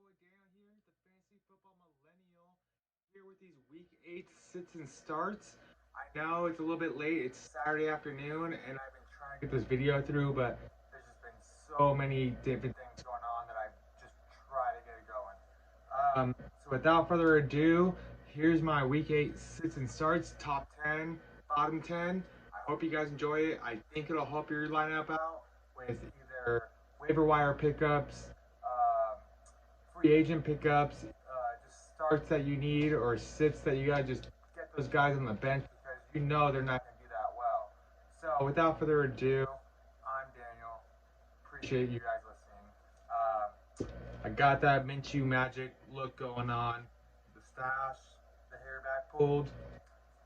boy Daniel here, the Fantasy Football Millennial, here with these Week 8 sits and starts. I know it's a little bit late, it's Saturday afternoon, and I've been trying to get this video through, but there's just been so many different things going on that I just try to get it going. So without further ado, here's my Week 8 sits and starts, top 10, bottom 10. I hope you guys enjoy it. I think it'll help your lineup out with either waiver wire pickups, free agent pickups, just starts that you need, or sits that you gotta just get those guys on the bench because you know they're not gonna do that well. So without further ado, I'm Daniel. Appreciate you guys listening. I got that Minshew magic look going on, the stash, the hair back pulled.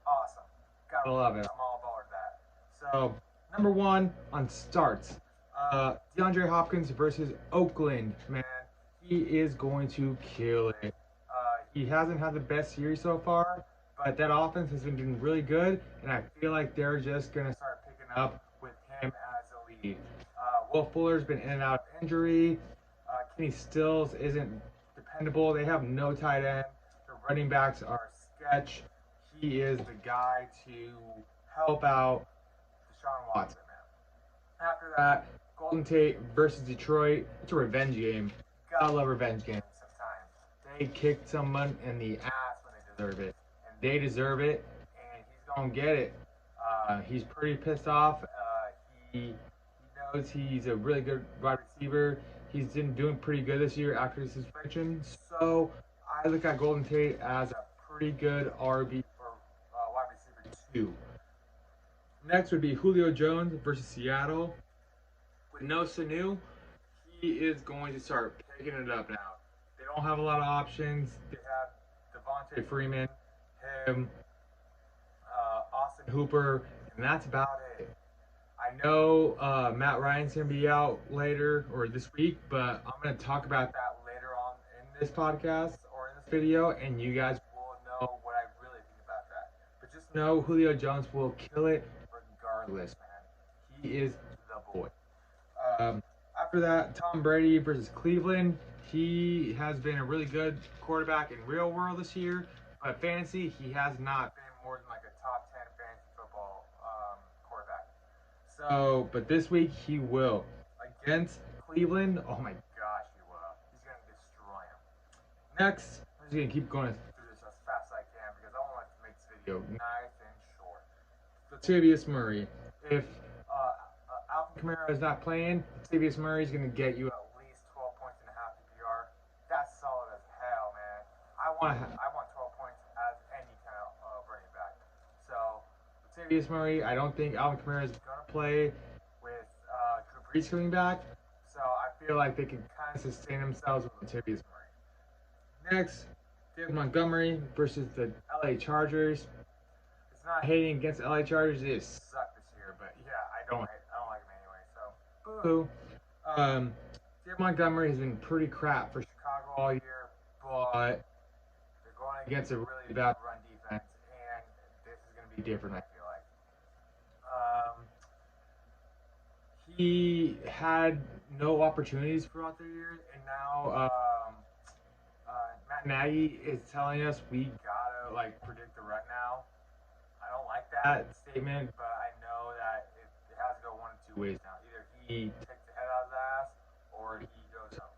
Awesome. Gotta love it. I'm all about that. So number one on starts, DeAndre Hopkins versus Oakland. Man, he is going to kill it. He hasn't had the best series so far, but that offense has been doing really good, and I feel like they're just going to start picking up with him as the lead. Will Fuller's been in and out of injury. Kenny Stills isn't dependable. They have no tight end. Their running backs are sketch. He is the guy to help out Deshaun Watson, man. After that, Golden Tate versus Detroit. It's a revenge game. Gotta love revenge games sometimes. They kicked someone in the ass when they deserve it. And they deserve it, and he's gonna get it. He's pretty pissed off. He knows he's a really good wide receiver. He's been doing pretty good this year after his suspension. So I look at Golden Tate as a pretty good RB for wide receiver 2. Next would be Julio Jones versus Seattle. With no Sanu, he is going to start picking it up now. They don't have a lot of options. They have Devontae Freeman, him, Austin Hooper, and that's about it. I know Matt Ryan's going to be out later or this week, but I'm going to talk about that later on in this podcast or in this video, and you guys will know what I really think about that. But just know Julio Jones will kill it regardless, man. He is the boy. After that, Tom Brady versus Cleveland. He has been a really good quarterback in real world this year, but fantasy, he has not been more than like a top 10 fantasy football quarterback. So, but this week he will. Against Cleveland, oh my gosh, he will. He's going to destroy him. Next, I'm just going to keep going through this as fast as I can because I want to make this video nice and short. Latavius Murray. If Alvin Kamara is not playing, Latavius Murray is going to get you at least 12 points and a half PPR. That's solid as hell, man. I want 12 points as any kind of running back. So, Latavius Murray, I don't think Alvin Kamara is going to play with Drew Brees coming back. So, I feel like they can kind of sustain themselves with Latavius Murray. Next, David Montgomery versus the LA Chargers. It's not hating against LA Chargers, they just suck this year, but yeah, I don't like them anyway, so boo. David Montgomery has been pretty crap for Chicago all year, but they're going against a really bad run defense, and this is going to be different, I feel like. He had no opportunities throughout the year, and now Matt Nagy is telling us we gotta like predict the run now. I don't like that statement, but I know that it has to go one of two ways now. Either he takes the head out of his ass, or he goes up.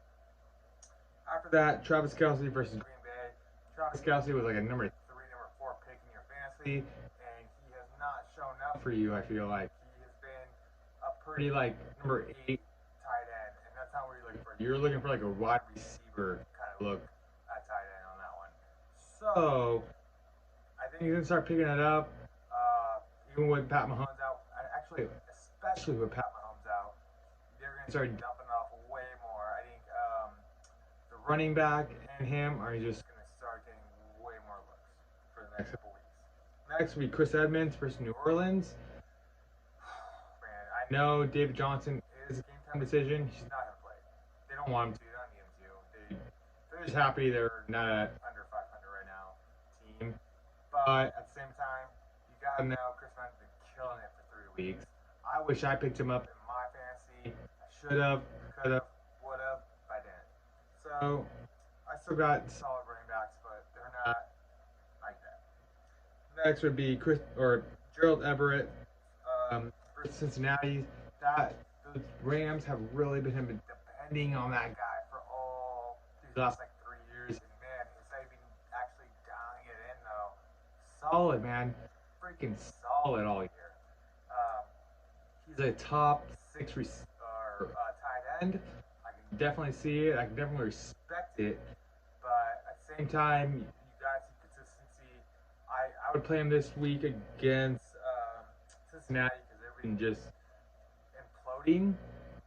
After that, Travis Kelce versus Green Bay. Travis Kelce was like a number 3, number 4 pick in your fantasy, and he has not shown up for you. I feel like he has been a pretty like number 8 tight end, and that's not what you're looking for. You're looking for like a wide receiver kind of look at tight end on that one. So I think he's gonna start picking it up. Even with Pat Mahomes out, actually, especially with Pat Mahomes out, they're gonna start dumping off way more. I think the running back and him are just gonna start getting way more looks for the next couple weeks. Next week, Chris Edmonds versus New Orleans. Man, I know David Johnson is a game time decision. He's not gonna play. They don't want him to. They don't need him to. They're just happy they're not at under 500 right now team. But at the same time, you gotta know Chris Edmonds has been killing it for 3 weeks. I wish I picked him up in my fantasy. I should have, could have, would have, but I didn't. So also got solid running backs, but they're not like that. Next would be Gerald Everett for Cincinnati. That the Rams have really been depending on that guy for all these last like 3 years. And man, he's not even actually dialing it in though. Solid man, freaking solid all year. Um, he's a top six tight end. I can definitely see it. I can definitely respect it. But at the same time, you guys see consistency. I would play him this week against Cincinnati because they've been just imploding.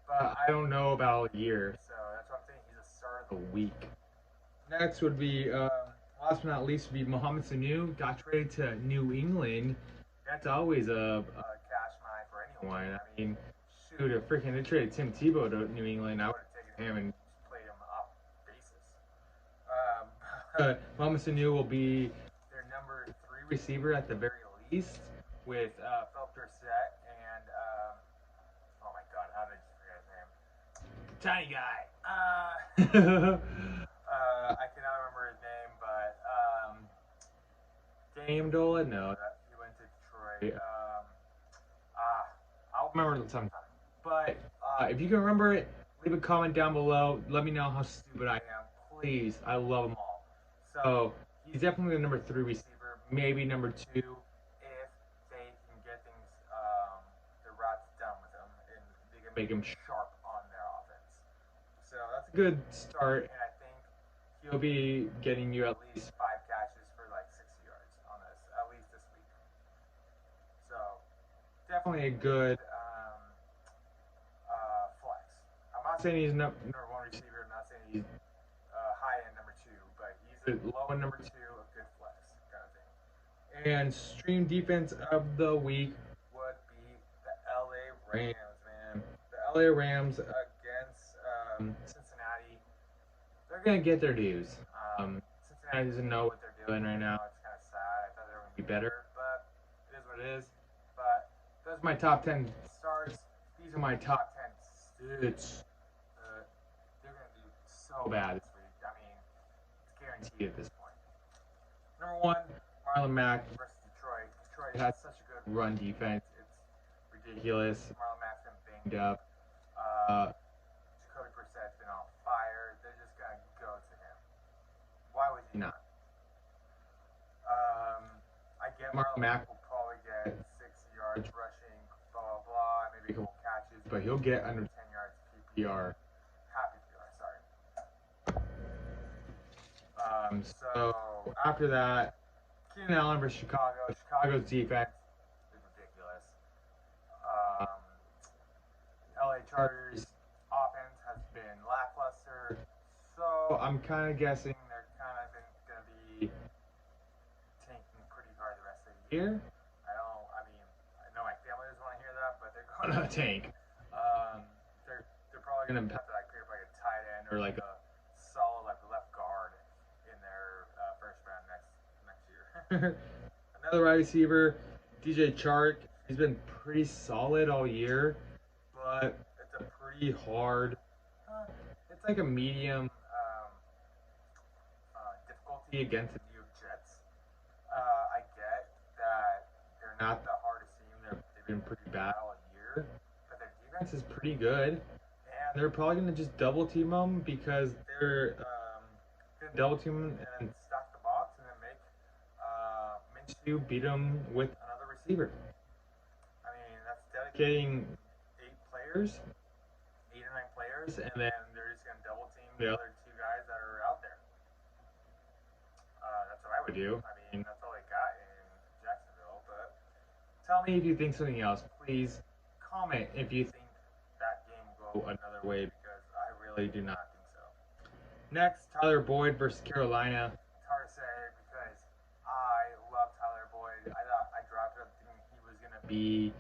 But I don't know about all year, so that's why I'm saying he's a start of the week. Next would be, last but not least, would be Mohamed Sanu. Got traded to New England. That's always a cash mine for anyone. I mean, shoot, if freaking they traded Tim Tebow to New England, I would have taken him and played him off basis. Mohamed Sanu will be their number 3 receiver at the very least, with Philip Dorsett and oh my God, how did I forget his name? Tiny guy. I cannot remember his name, but Dame Dolan? No, he went to Detroit. I'll remember it sometime. But if you can remember it, leave a comment down below. Let me know how stupid I am. Please, I love them all. So he's definitely the number 3 receiver, maybe number 2 if they can get things, the routes done with him, and they can make him sharp on their offense. So that's a good start, and I think he'll be getting you at least 5 catches for like 60 yards on this, at least this week. So definitely a good flex. I'm not saying he's number 1 receiver. I'm not saying he's high end number 2, but he's a low end number 2, a good flex kind of thing. And stream defense of the week would be the LA Rams, man. The LA Rams against Cincinnati. They're gonna get their dues. Cincinnati doesn't know what they're doing right now. It's kind of sad. I thought they were gonna be better, but it is what it is. But those are my top 10 starts. These are my top 10 sits. They're gonna do so bad this week. I mean, it's guaranteed at this point. Number 1, Marlon Mack versus Detroit. Detroit has such a good run defense. It's ridiculous. Marlon Mack's been banged up. Jacoby Brissett's been on fire. They're just gonna go to him. Why would he not? I get Marlon Mack will probably get 60 yards rushing, blah blah blah, maybe a couple catches, but he'll get under 10 yards PPR. Happy PPR, sorry. So after that, Keenan Allen versus Chicago. Chicago's defense is ridiculous. LA Chargers offense has been lackluster, so I'm kind of guessing they're kind of going to be tanking pretty hard the rest of the year. I know my family doesn't want to hear that, but they're going to tank. They're probably going to have to pick up like a tight end or like a solid like left guard in their first round next year. Another wide receiver, DJ Chark. He's been pretty solid all year, but it's a pretty hard. It's like a medium difficulty against the New York Jets. I get that they're not the hardest team. They've been pretty bad all year, but their defense is pretty good, and they're probably going to just double team them because they're going to double team and stack the box and then make Minshew beat them with another receiver. I mean, that's dedicating 8 or 9 players, and then they're just going to double team the other 2 guys that are out there. That's what I would do. I mean, that's all they got in Jacksonville, but tell me if you think something else. Please comment if you think that game will go another way, because I really do not think so. Next, Tyler Boyd versus Carolina. It's hard to say because I love Tyler Boyd. I drafted him thinking he was going to be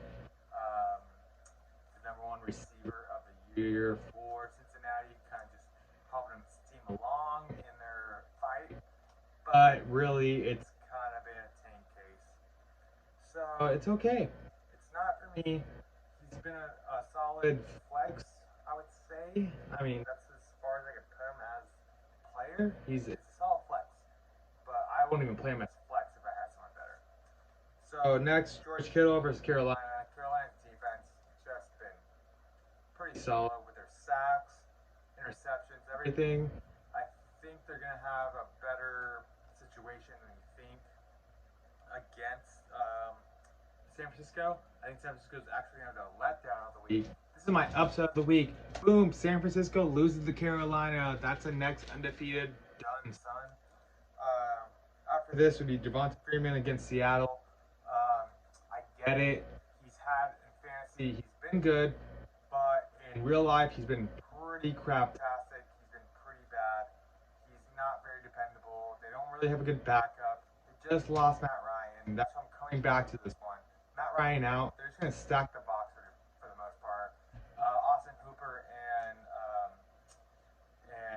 the number 1 receiver of the year for Cincinnati, kind of just helping his team along in their fight. But really, it's kind of been a tank case. So it's okay. It's not for me. He's been a solid flex, I would say. I mean, that's as far as I could put him as a player. there. It's a solid flex, but I wouldn't even play him as flex if I had someone better. So next, George Kittle versus Carolina. Carolina's defense just been pretty solid with their sacks, interceptions, everything. I think they're going to have a better situation than you think against San Francisco. I think San Francisco is actually going to have a letdown of the week. This is my upset of the week. Boom, San Francisco loses to Carolina. That's the next undefeated done, son. After this would be Devonta Freeman against Seattle. I get it. He's had in fantasy, he's been good, but in real life, he's been pretty craptastic. He's been pretty bad. He's not very dependable. They don't really have a good backup. They just lost Matt Ryan. That's why I'm coming back to this one. Matt Ryan out. They're just going to stack the box for the most part. Austin Hooper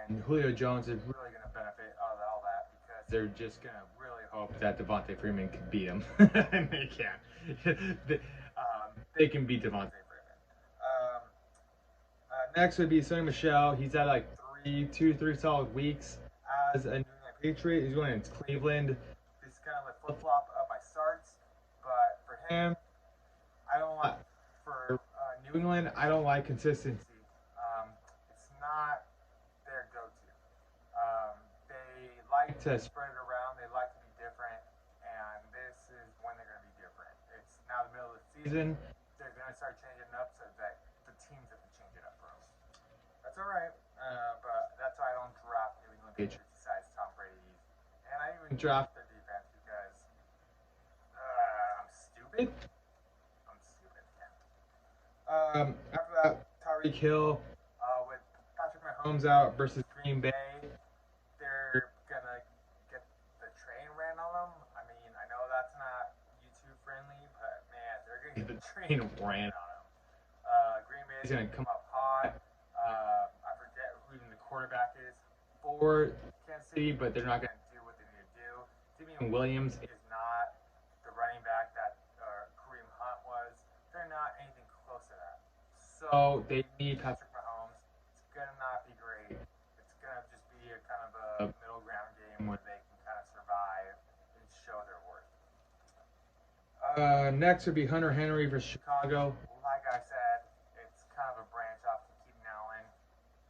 and Julio Jones is really going to benefit out of all that because they're just going to really hope that Devonta Freeman can beat him. And they can. They can beat Devonta Freeman. Next would be Sonny Michel. He's had like three solid weeks as a New England Patriot. He's going to Cleveland. This is kind of a flip flop of my starts, but for him, I don't like for New England. I don't like consistency. It's not their go-to. They like to spread it around. They like to be different, and this is when they're going to be different. It's now the middle of the season. They're going to start changing it up so that the teams have to change it up for them. That's all right, but that's why I don't draft New England Patriots besides Tom Brady. And I even draft their defense because I'm stupid. After that, Tyreek Hill with Patrick Mahomes out versus Green Bay. They're gonna get the train ran on them. I mean, I know that's not YouTube friendly, but man, they're gonna get the train ran on them. Green Bay is gonna come up hot. I forget who even the quarterback is for Kansas City, but they're not gonna do what they need to do. Damian Williams is not the running back that Kareem Hunt was. They're not anything close to that. So they need Patrick Mahomes. It's gonna not be great. It's gonna just be a kind of a middle ground game where they can kind of survive and show their worth. Next would be Hunter Henry versus Chicago. Like I said, it's kind of a branch off to Keenan Allen.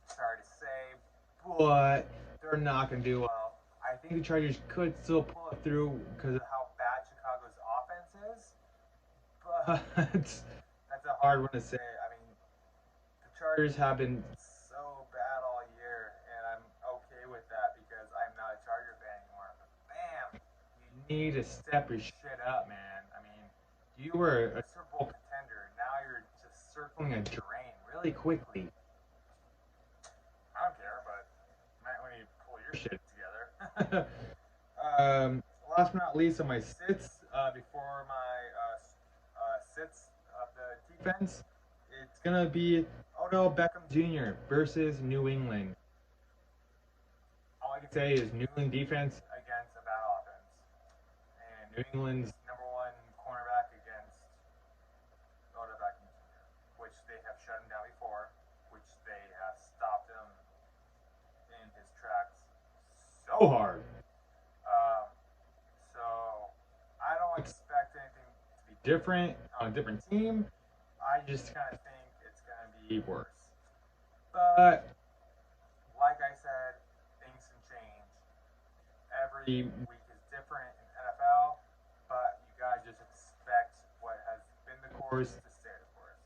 Sorry to say, but they're not gonna do well. I think the Chargers could still pull it through because of how bad Chicago's offense is, but that's a hard one to say. I mean, the Chargers have been so bad all year, and I'm okay with that because I'm not a Charger fan anymore. But bam, you need to step your shit up, man. I mean, you were a Super Bowl contender. Now you're just circling a drain really quickly. I don't care, but you might want to pull your shit together. Last but not least, on my sits, before my sits of the defense, it's going to be Odell Beckham Jr. versus New England. All I can say is New England defense against a bad offense. And New England's number one cornerback against Odell Beckham Jr., which they have shut him down before, which they have stopped him in his tracks so hard. So I don't expect anything to be different on a different team. I just kind of think it's going to be worse. But like I said, things can change. Every week is different in NFL, but you guys just expect what has been the course to stay the course.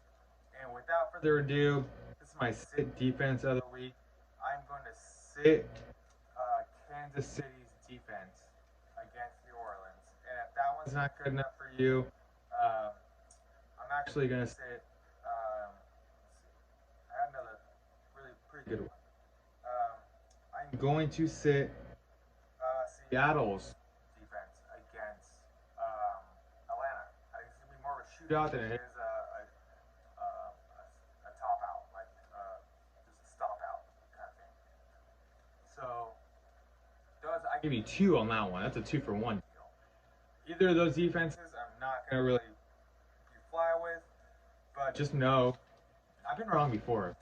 And without further ado, this is my sit defense of the week. I'm going to sit Kansas City's defense against New Orleans. And if that one's not good enough for you, I'm actually going to sit. I had another really pretty good one. I'm going to sit Seattle's defense against Atlanta. I think it's going to be more of a shootout than it is a top out, like just a stop out kind of thing. So I give you 2 on that one. That's a 2-for-1 deal. Either of those defenses, I'm not gonna really fly with, but just know I've been wrong before.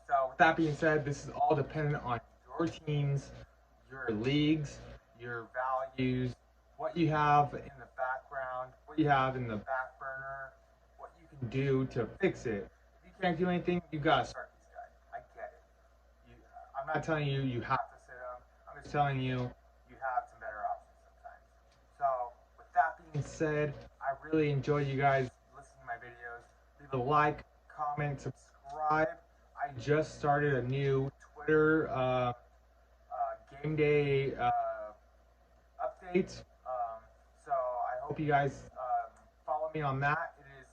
So with that being said, this is all dependent on your teams, your leagues, your values, what you have in the background, what you have in the back burner, what you can do to fix it. If you can't do anything, you gotta start these guys. I get it. You, I'm not telling you you have to sit them. I'm just telling you you have some better options sometimes. So with that being said, I really enjoy you guys listening to my videos. Leave a like, comment, subscribe. I just started a new Twitter game day updates. So I hope you guys follow me on that. It is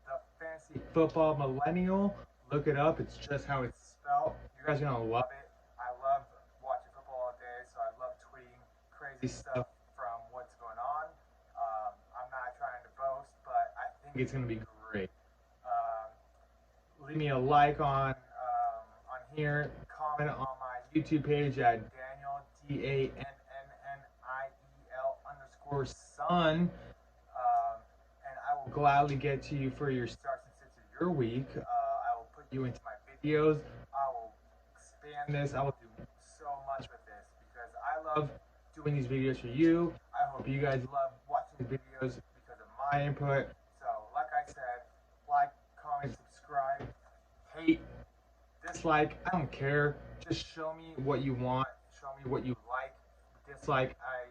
the Fantasy Football Millennial. Look it up. It's just how it's spelled. You guys are gonna love it. I love watching football all day, so I love tweeting crazy stuff from what's going on. I'm not trying to boast, but I think it's gonna be great. Leave me a like on here. Comment on my YouTube page at Daniel DANNNIEL_son, and I will gladly get to you for your starts and sits of your week. I will put you into my videos. I will expand this. I will do so much with this because I love doing these videos for you. I hope you guys love watching the videos because of my input. So, like I said, like, comment, subscribe, hate, dislike, I don't care. Just show me what you want. Show me what you like. Dislike, I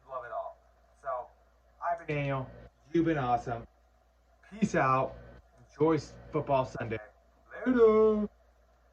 love it all. So, I've been Daniel. You've been awesome. Peace out. Enjoy football Sunday. Later.